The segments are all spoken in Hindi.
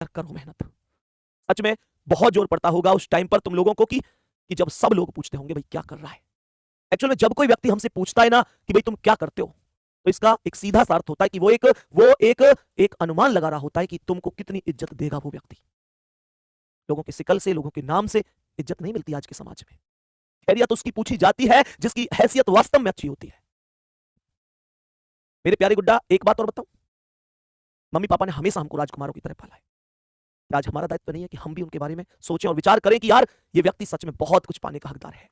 यार करो मेहनत। सच में बहुत जोर पड़ता होगा उस टाइम पर तुम लोगों को कि जब सब लोग पूछते होंगे भाई क्या कर रहा है। एक्चुअल में जब कोई व्यक्ति हमसे पूछता है ना कि भाई तुम क्या करते हो, तो इसका एक सीधा सा अर्थ होता है कि वो एक अनुमान लगा रहा होता है कि तुमको कितनी इज्जत देगा वो व्यक्ति। लोगों के सिकल से, लोगों के नाम से इज्जत नहीं मिलती आज के समाज में। खैरियत उसकी पूछी जाती है जिसकी हैसियत वास्तव में अच्छी होती है। मेरे प्यारे गुड्डा, एक बात और बताऊं, मम्मी पापा ने हमेशा हमको राजकुमारों की तरह पाला है। आज हमारा दायित्व नहीं है कि हम भी उनके बारे में सोचें और विचार करें कि यार ये व्यक्ति सच में बहुत कुछ पाने का हकदार है।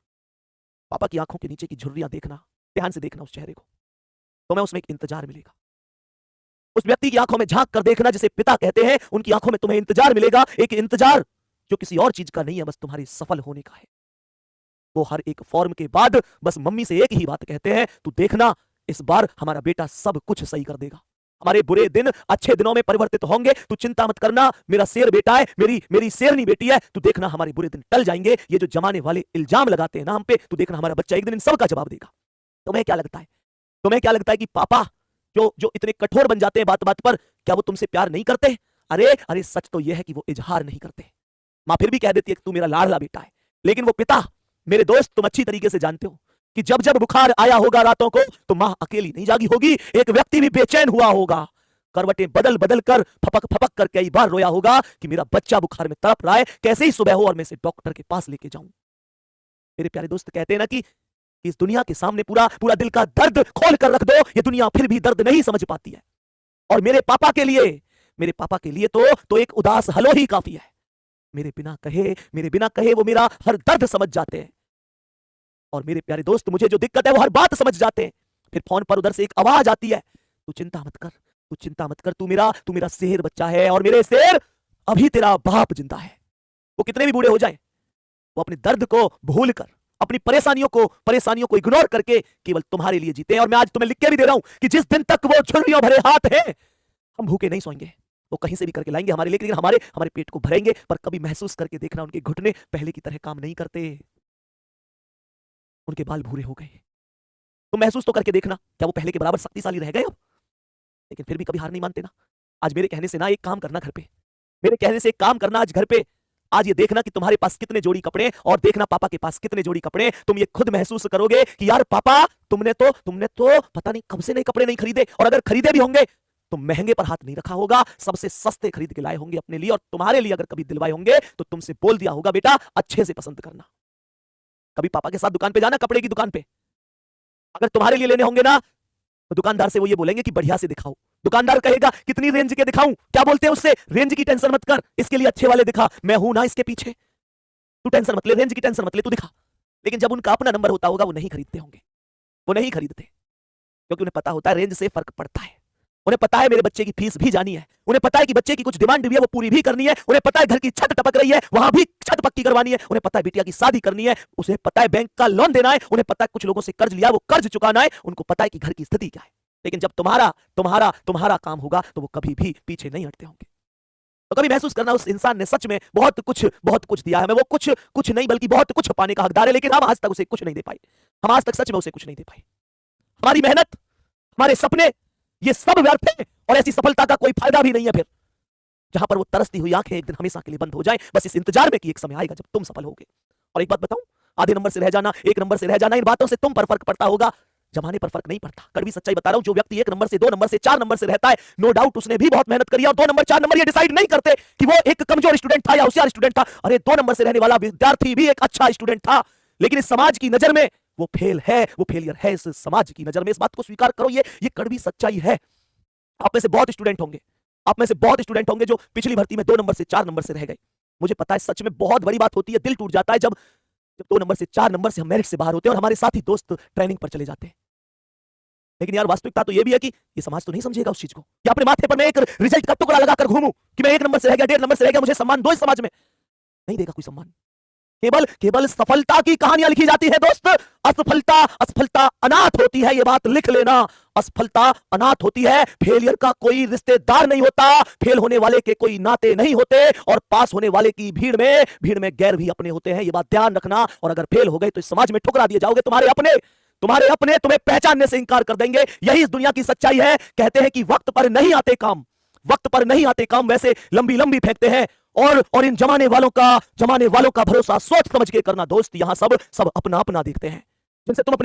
पापा की आंखों के नीचे की झुर्रियां देखना, ध्यान से देखना उस चेहरे को, तो मैं उसमें एक इंतजार मिलेगा। उस व्यक्ति की आंखों में झांक कर देखना जिसे पिता कहते हैं, उनकी आंखों में तुम्हें इंतजार मिलेगा, एक इंतजार जो किसी और चीज का नहीं है, बस तुम्हारी सफल होने का है। वो हर एक फॉर्म के बाद बस मम्मी से एक ही बात कहते हैं, तू देखना इस बार हमारा बेटा सब कुछ सही कर देगा। हमारे बुरे दिन अच्छे दिनों में परिवर्तित होंगे, तू चिंता मत करना, मेरा शेर बेटा है, मेरी शेरनी बेटी है, तू देखना हमारे बुरे दिन टल जाएंगे। ये जो जमाने वाले इल्जाम लगाते हैं ना हम पे, तू देखना हमारा बच्चा एक दिन इन सब का जवाब देगा। तुम्हें क्या लगता है, तुम्हें क्या लगता है कि पापा जो इतने कठोर बन जाते हैं बात बात पर, क्या वो तुमसे प्यार नहीं करते? अरे अरे सच तो यह है कि वो इजहार नहीं करते। मां फिर भी कह देती है कि तू मेरा लाडला बेटा है, लेकिन वो पिता, मेरे दोस्त तुम अच्छी तरीके से जानते हो कि जब जब बुखार आया होगा रातों को, तो मां अकेली नहीं जागी होगी, एक व्यक्ति भी बेचैन हुआ होगा, करवटें बदल बदल कर फपक फपक कर कई बार रोया होगा कि मेरा बच्चा बुखार में तड़प रहा है, कैसे ही सुबह हो और मैं इसे डॉक्टर के पास लेके जाऊं। मेरे प्यारे दोस्त कहते हैं ना कि इस दुनिया के सामने पूरा पूरा दिल का दर्द खोल कर रख दो, ये दुनिया फिर भी दर्द नहीं समझ पाती है। और मेरे पापा के लिए तो एक उदास हलो ही काफी है। मेरे बिना कहे वो मेरा हर दर्द समझ जाते हैं। और मेरे प्यारे दोस्त, मुझे जो दिक्कत है वो हर बात समझ जाते हैं। फिर फोन पर उधर से एक आवाज आती है, तू चिंता मत कर, तू मेरा शेर बच्चा है, और मेरे शेर अभी तेरा बाप जिंदा है। वो कितने भी बूढ़े हो जाए, वो अपने दर्द को भूलकर, अपनी परेशानियों को इग्नोर करके केवल तुम्हारे लिए जीते हैं। और मैं आज तुम्हें लिख के भी दे रहा हूं कि जिस दिन तक वो झुर्रियों भरे हाथ हैं, हम भूखे नहीं सोएंगे। वो कहीं से भी करके लाएंगे हमारे लिए, लेकिन हमारे पेट को भरेंगे। पर कभी महसूस करके देखना, उनके घुटने पहले की तरह काम नहीं करते, उनके बाल भूरे हो गए। तो महसूस तो करके देखना, क्या वो पहले के बराबर शक्तिशाली रह गए अब? लेकिन फिर भी कभी हार नहीं मानते ना। आज मेरे कहने से ना एक काम करना घर पे, मेरे कहने से एक काम करना आज घर पे। आज ये देखना कि तुम्हारे पास कितने जोड़ी कपड़े, और देखना पापा के पास कितने जोड़ी कपड़े। तुम ये खुद महसूस करोगे कि यार पापा तुमने तो पता नहीं कब से नए कपड़े नहीं खरीदे, और अगर खरीदे भी होंगे तो महंगे पर हाथ नहीं रखा होगा, सबसे सस्ते खरीद के लाए होंगे अपने लिए, और तुम्हारे लिए अगर कभी दिलवाए होंगे तो तुमसे बोल दिया होगा बेटा अच्छे से पसंद करना। कभी पापा के साथ दुकान पे जाना, कपड़े की दुकान पे, अगर तुम्हारे लिए लेने होंगे ना तो दुकानदार से वो ये बोलेंगे कि बढ़िया से दिखाओ। दुकानदार कहेगा कितनी रेंज के दिखाऊं, क्या बोलते हैं उससे, रेंज की टेंशन मत कर, इसके लिए अच्छे वाले दिखा, मैं हूं ना इसके पीछे, तू टेंशन मत ले, रेंज की टेंशन मत ले, तू दिखा। लेकिन जब उनका अपना नंबर होता होगा वो नहीं खरीदते होंगे, वो नहीं खरीदते, क्योंकि उन्हें पता होता है रेंज से फर्क पड़ता है। उन्हें पता है मेरे बच्चे की फीस भी जानी है, उन्हें पता है कि बच्चे की कुछ डिमांड भी है वो पूरी भी करनी है, उन्हें पता है घर की छत टपक रही है वहां भी छत पक्की करवानी है, उन्हें पता है बिटिया की शादी करनी है, उसे पता है बैंक का लोन देना है, उन्हें पता है कुछ लोगों से कर्ज लिया वो कर्ज चुकाना है, उनको पता है कि घर की स्थिति क्या है। लेकिन जब तुम्हारा काम होगा तो वो कभी भी पीछे नहीं हटते होंगे। तो कभी महसूस करना उस इंसान ने सच में बहुत कुछ दिया है, मैं वो कुछ नहीं बल्कि बहुत कुछ पाने का हकदार है, लेकिन हम आज तक उसे कुछ नहीं दे पाए। हम आज तक सच में उसे कुछ नहीं दे पाए। हमारी मेहनत, हमारे सपने, ये सब व्यर्थ है, और ऐसी सफलता का कोई फायदा भी नहीं है फिर, जहां पर वो तरसती हुई आंखें एक दिन हमेशा के लिए बंद हो जाए, बस इस इंतजार में कि एक समय आएगा जब तुम सफल होगे। और एक बात बताऊं, आधे नंबर से रह जाना, एक नंबर से रह जाना, इन बातों से तुम पर फर्क पड़ता होगा, जमाने पर फर्क नहीं पड़ता। कड़वी सच्चाई बता रहा हूं, जो व्यक्ति 1 नंबर से 2 नंबर से 4 नंबर से रहता है, नो डाउट उसने भी बहुत मेहनत करी है, और 2 नंबर 4 नंबर ये डिसाइड नहीं करते कि वो एक कमजोर स्टूडेंट था या होशियार स्टूडेंट था। अरे 2 नंबर से रहने वाला विद्यार्थी भी एक अच्छा स्टूडेंट था, लेकिन इस समाज की नजर में वो फेल है, वो फेलियर है इस समाज की नजर में। इस बात को स्वीकार करो, ये कड़वी सच्चाई है। आप में से बहुत स्टूडेंट होंगे जो पिछली भर्ती में 2 नंबर से 4 नंबर से रह गए। मुझे पता है सच में बहुत बड़ी बात होती है, दिल टूट जाता है जब 2 नंबर से 4 नंबर से हम मेरिट से बाहर होते हैं और हमारे साथी दोस्त ट्रेनिंग पर चले जाते हैं। लेकिन यार वास्तविकता तो ये भी है कि ये समाज तो नहीं समझेगा उस चीज को कि अपने माथे पर मैं एक रिजल्ट का टुकड़ा लगाकर घूमूं कि मैं 1 नंबर से रह गया, 1.5 नंबर से रह गया, मुझे सम्मान दो। इस समाज में नहीं देगा कोई सम्मान। केवल सफलता की कहानियां लिखी जाती है दोस्त। असफलता अनाथ होती है, ये बात लिख लेना। असफलता अनाथ होती है। फेलियर का कोई रिश्तेदार नहीं होता, फेल होने वाले के कोई नाते नहीं होते, और पास होने वाले की भीड़ में गैर भी अपने होते हैं, ये बात ध्यान रखना। और अगर फेल हो गए तो इस समाज में ठुकरा दिए जाओगे। तुम्हारे अपने तुम्हें पहचानने से इंकार कर देंगे। यही इस दुनिया की सच्चाई है। कहते हैं कि वक्त पर नहीं आते काम, वक्त पर नहीं आते काम वैसे लंबी लंबी फेंकते हैं। और इन जमाने वालों का भरोसा सोच समझ के करना दोस्त। यहां सब सब अपना अपना देखते हैं। जिनसे तुम अपने